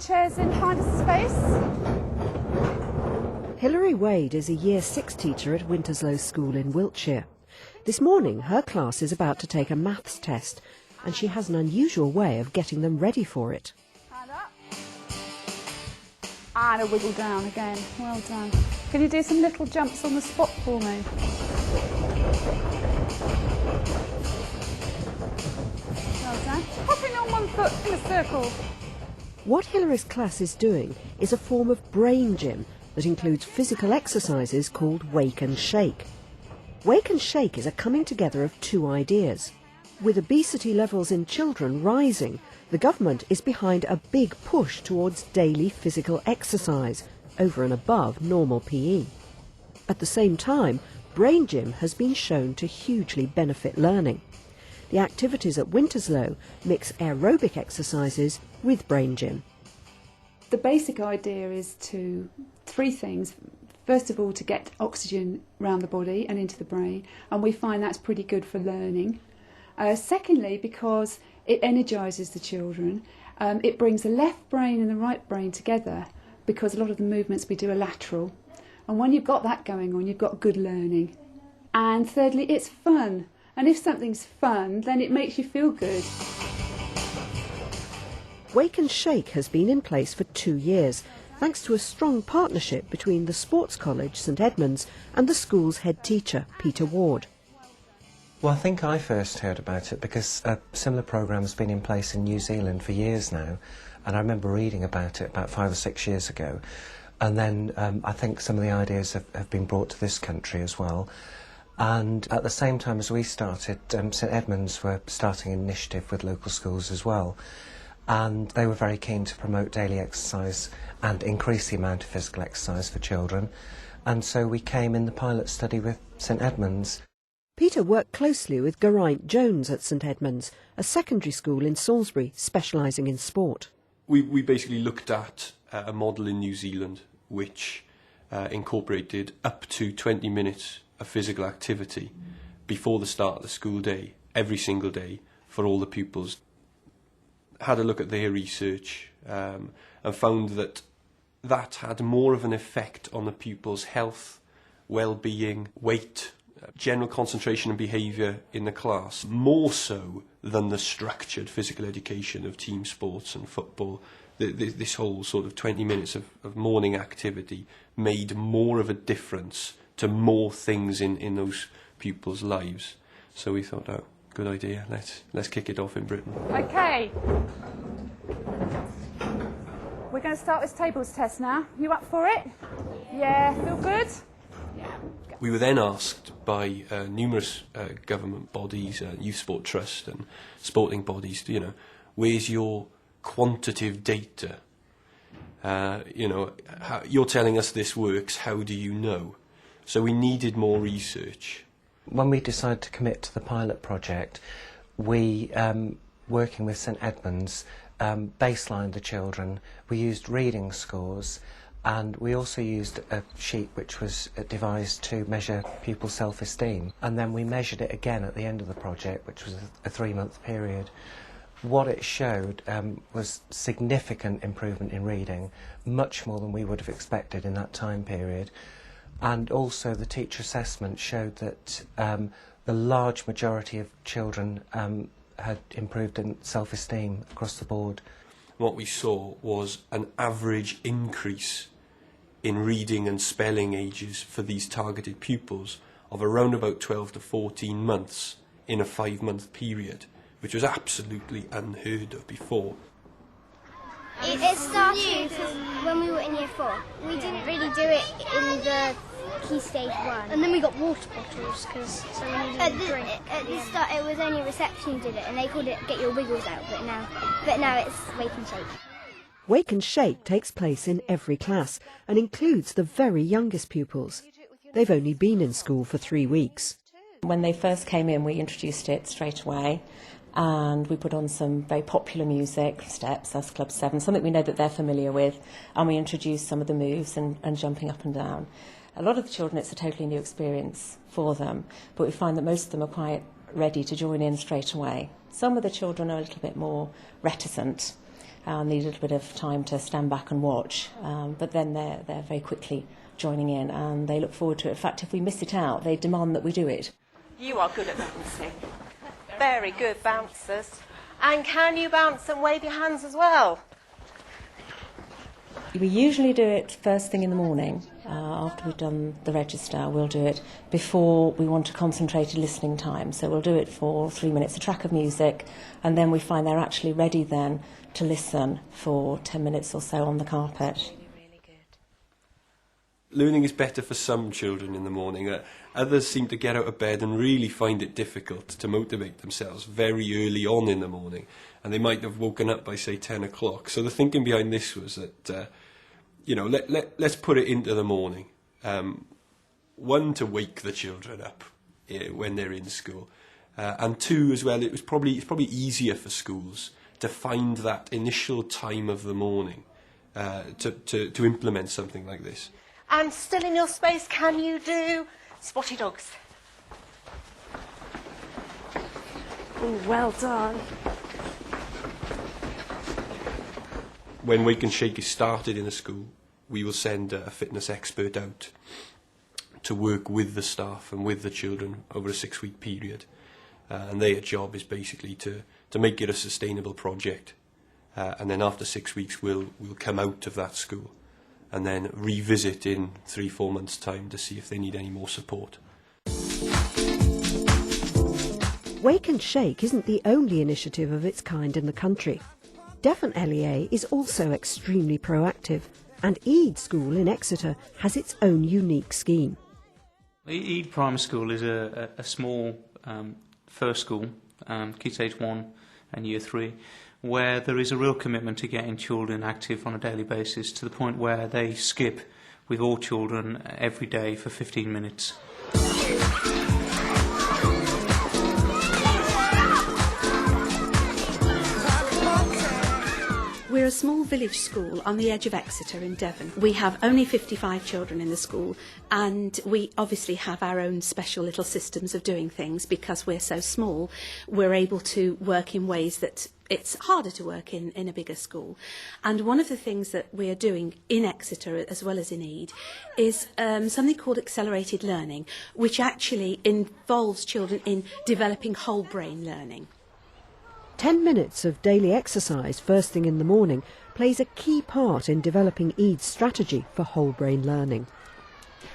chairs in behind us space. Hilary Wade is a Year 6 teacher at Winterslow School in Wiltshire. This morning her class is about to take a maths test and she has an unusual way of getting them ready for it. Hand up. And a wiggle down again. Well done. Can you do some little jumps on the spot for me? Well done. Hopping on one foot in a circle. What Hilary's class is doing is a form of brain gym that includes physical exercises called Wake and Shake. Wake and Shake is a coming together of two ideas. With obesity levels in children rising, the government is behind a big push towards daily physical exercise, over and above normal PE. At the same time, Brain Gym has been shown to hugely benefit learning. The activities at Winterslow mix aerobic exercises with Brain Gym. The basic idea is three things. First of all, to get oxygen around the body and into the brain, and we find that's pretty good for learning. Secondly, because it energises the children, it brings the left brain and the right brain together, because a lot of the movements we do are lateral. And when you've got that going on, you've got good learning. And thirdly, it's fun. And if something's fun, then it makes you feel good. Wake and Shake has been in place for 2 years, thanks to a strong partnership between the Sports College St Edmunds and the school's head teacher, Peter Ward. Well, I think I first heard about it because a similar programme has been in place in New Zealand for years now, and I remember reading about it about 5 or 6 years ago. And then I think some of the ideas have been brought to this country as well. And at the same time as we started, St Edmunds were starting an initiative with local schools as well. And they were very keen to promote daily exercise and increase the amount of physical exercise for children. And so we came in the pilot study with St Edmunds. Peter worked closely with Geraint Jones at St Edmunds, a secondary school in Salisbury specialising in sport. We basically looked at a model in New Zealand which incorporated up to 20 minutes of physical activity before the start of the school day, every single day, for all the pupils. Had a look at their research and found that that had more of an effect on the pupils' health, well-being, weight, general concentration and behaviour in the class, more so than the structured physical education of team sports and football. This whole sort of 20 minutes of morning activity made more of a difference to more things in those pupils' lives. So we thought, oh, good idea, let's kick it off in Britain. Okay. We're going to start this tables test now. You up for it? Yeah, feel good? Yeah. We were then asked by numerous government bodies, Youth Sport Trust and sporting bodies, where's your quantitative data? You're telling us this works, how do you know? So we needed more research. When we decided to commit to the pilot project, we, working with St Edmunds, baselined the children. We used reading scores, and we also used a sheet which was devised to measure pupil self-esteem. And then we measured it again at the end of the project, which was a 3-month period. What it showed was significant improvement in reading, much more than we would have expected in that time period. And also the teacher assessment showed that the large majority of children had improved in self-esteem across the board. What we saw was an average increase in reading and spelling ages for these targeted pupils of around about 12 to 14 months in a 5-month period, which was absolutely unheard of before. It started when we were in year 4. We didn't really do it in the Key Stage 1. And then we got water bottles so we needed a drink. At the start it was only reception who did it, and they called it Get Your Wiggles Out, but now it's Wake and Shake. Wake and Shake takes place in every class and includes the very youngest pupils. They've only been in school for 3 weeks. When they first came in, we introduced it straight away, and we put on some very popular music, Steps, that's Club 7, something we know that they're familiar with, and we introduced some of the moves and jumping up and down. A lot of the children, it's a totally new experience for them, but we find that most of them are quite ready to join in straight away. Some of the children are a little bit more reticent, and need a little bit of time to stand back and watch. But then they're very quickly joining in, and they look forward to it. In fact, if we miss it out, they demand that we do it. You are good at bouncing. Very good bouncers. And can you bounce and wave your hands as well? We usually do it first thing in the morning. After we've done the register, we'll do it before we want a concentrated listening time. So we'll do it for 3 minutes, a track of music, and then we find they're actually ready then to listen for 10 minutes or so on the carpet. Learning is better for some children in the morning. Others seem to get out of bed and really find it difficult to motivate themselves very early on in the morning. And they might have woken up by, say, 10 o'clock. So the thinking behind this was that, let's put it into the morning. One, to wake the children up when they're in school. And two, as well, it's probably easier for schools to find that initial time of the morning to implement something like this. And still in your space, can you do spotty dogs? Oh, well done. When Wake and Shake is started in a school, we will send a fitness expert out to work with the staff and with the children over a 6-week period. And their job is basically to make it a sustainable project. And then after 6 weeks, we'll come out of that school and then revisit in 3-4 months' time to see if they need any more support. Wake and Shake isn't the only initiative of its kind in the country. Devon LEA is also extremely proactive, and Eid School in Exeter has its own unique scheme. Eid Primary School is a small first school, Key Stage 1 and Year 3, where there is a real commitment to getting children active on a daily basis to the point where they skip with all children every day for 15 minutes. We're a small village school on the edge of Exeter in Devon. We have only 55 children in the school, and we obviously have our own special little systems of doing things. Because we're so small, we're able to work in ways that it's harder to work in a bigger school. And one of the things that we are doing in Exeter, as well as in Eid, is something called accelerated learning, which actually involves children in developing whole brain learning. 10 minutes of daily exercise first thing in the morning plays a key part in developing Eid's strategy for whole brain learning.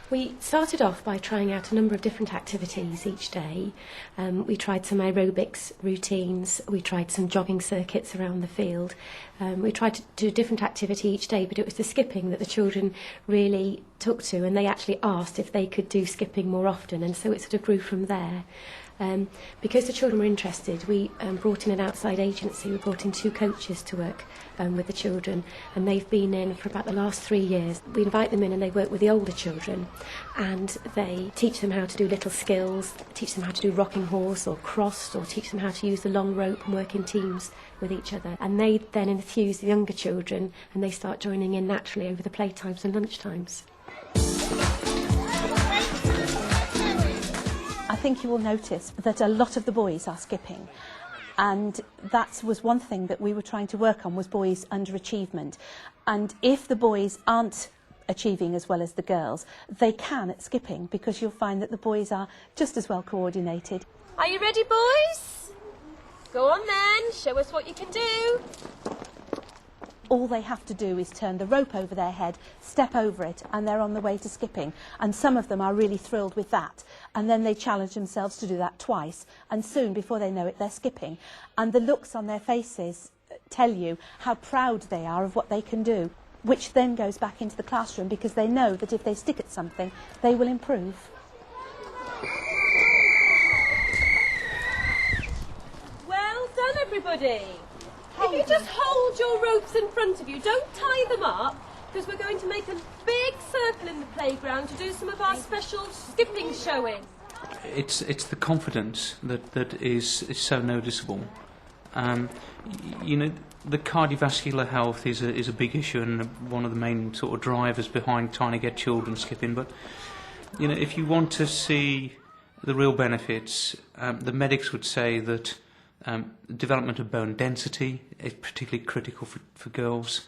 We started off by trying out a number of different activities each day. We tried some aerobics routines, we tried some jogging circuits around the field. We tried to do a different activity each day, but it was the skipping that the children really took to, and they actually asked if they could do skipping more often, and so it sort of grew from there. Because the children were interested, we brought in an outside agency. We brought in 2 coaches to work with the children, and they've been in for about the last 3 years. We invite them in and they work with the older children, and they teach them how to do little skills, teach them how to do rocking horse or crossed, or teach them how to use the long rope and work in teams with each other. And they then enthuse the younger children, and they start joining in naturally over the playtimes and lunchtimes. I think you will notice that a lot of the boys are skipping, and that was one thing that we were trying to work on, was boys' underachievement. And if the boys aren't achieving as well as the girls, they can at skipping, because you'll find that the boys are just as well coordinated. Are you ready, boys? Go on then, show us what you can do. All they have to do is turn the rope over their head, step over it, and they're on the way to skipping. And some of them are really thrilled with that. And then they challenge themselves to do that twice. And soon, before they know it, they're skipping. And the looks on their faces tell you how proud they are of what they can do, which then goes back into the classroom, because they know that if they stick at something, they will improve. Well done, everybody. If you just hold your ropes in front of you, don't tie them up, because we're going to make a big circle in the playground to do some of our special skipping showing. It's the confidence that is so noticeable. You know, the cardiovascular health is a big issue and one of the main sort of drivers behind trying to get children skipping. But you know, if you want to see the real benefits, the medics would say that Development of bone density is particularly critical for girls,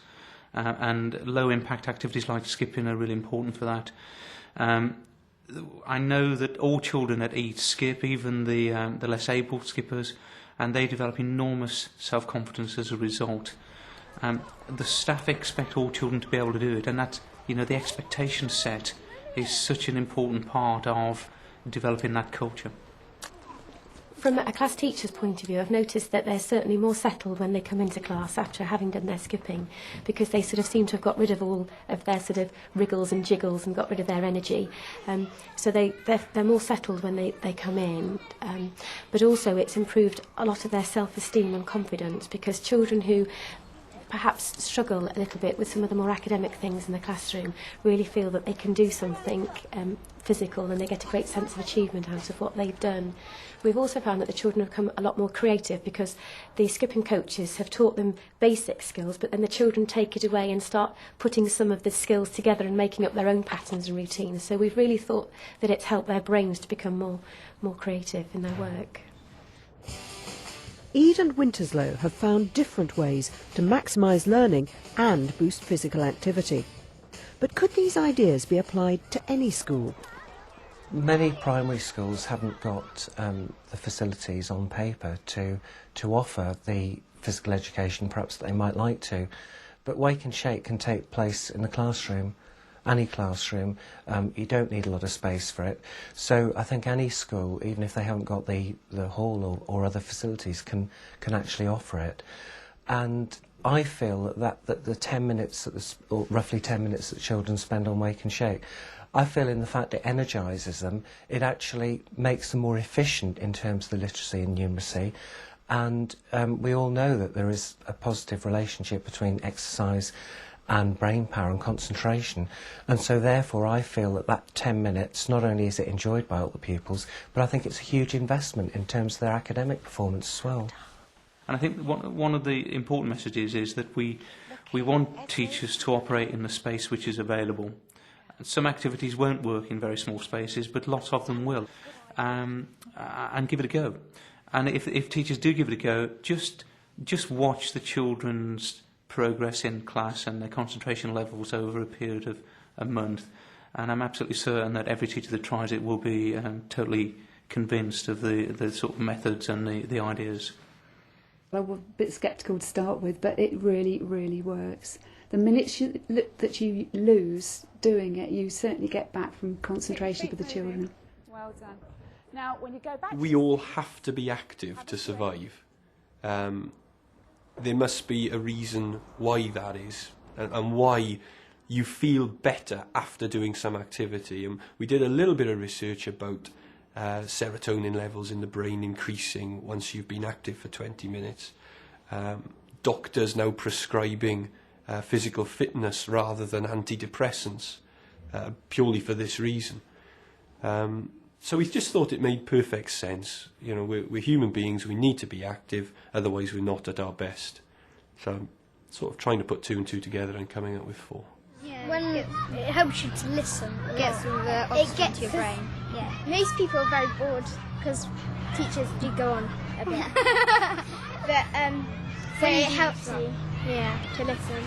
and low impact activities like skipping are really important for that. I know that all children at EAT skip, even the less able skippers, and they develop enormous self-confidence as a result. The staff expect all children to be able to do it, and that, you know, the expectation set is such an important part of developing that culture. From a class teacher's point of view, I've noticed that they're certainly more settled when they come into class after having done their skipping, because they sort of seem to have got rid of all of their sort of wriggles and jiggles and got rid of their energy. So they're more settled when they come in. But also it's improved a lot of their self-esteem and confidence, because children who perhaps struggle a little bit with some of the more academic things in the classroom really feel that they can do something physical, and they get a great sense of achievement out of what they've done. We've also found that the children have become a lot more creative, because the skipping coaches have taught them basic skills, but then the children take it away and start putting some of the skills together and making up their own patterns and routines. So we've really thought that it's helped their brains to become more creative in their work. Ede and Winterslow have found different ways to maximise learning and boost physical activity. But could these ideas be applied to any school? Many primary schools haven't got the facilities on paper to offer the physical education perhaps that they might like to. But Wake and Shake can take place in the classroom, any classroom. You don't need a lot of space for it. So I think any school, even if they haven't got the hall or other facilities, can actually offer it. And I feel that the 10 minutes, or roughly 10 minutes that children spend on Wake and Shake, I feel in the fact it energises them, it actually makes them more efficient in terms of the literacy and numeracy. And we all know that there is a positive relationship between exercise and brain power and concentration. And so therefore I feel that 10 minutes, not only is it enjoyed by all the pupils, but I think it's a huge investment in terms of their academic performance as well. And I think one of the important messages is that we want teachers to operate in the space which is available. Some activities won't work in very small spaces, but lots of them will. And give it a go. And if teachers do give it a go, just watch the children's progress in class and their concentration levels over a period of a month. And I'm absolutely certain that every teacher that tries it will be totally convinced of the sort of methods and the ideas. I was a bit sceptical to start with, but it really, really works. The minutes that you lose doing it, you certainly get back from concentration for the children. Well done. Now, when you go back... We all have to be active to survive. There must be a reason why that is, and why you feel better after doing some activity. And we did a little bit of research about serotonin levels in the brain increasing once you've been active for 20 minutes. Doctors now prescribing physical fitness rather than antidepressants, purely for this reason. So we just thought it made perfect sense. You know, we're human beings, we need to be active, otherwise we're not at our best. So sort of trying to put 2 and 2 together and coming up with 4. Yeah. When it helps you to listen, it gets all the oxygen to your brain. Yeah. Most people are very bored because teachers do go on a bit. But so it helps you, to listen.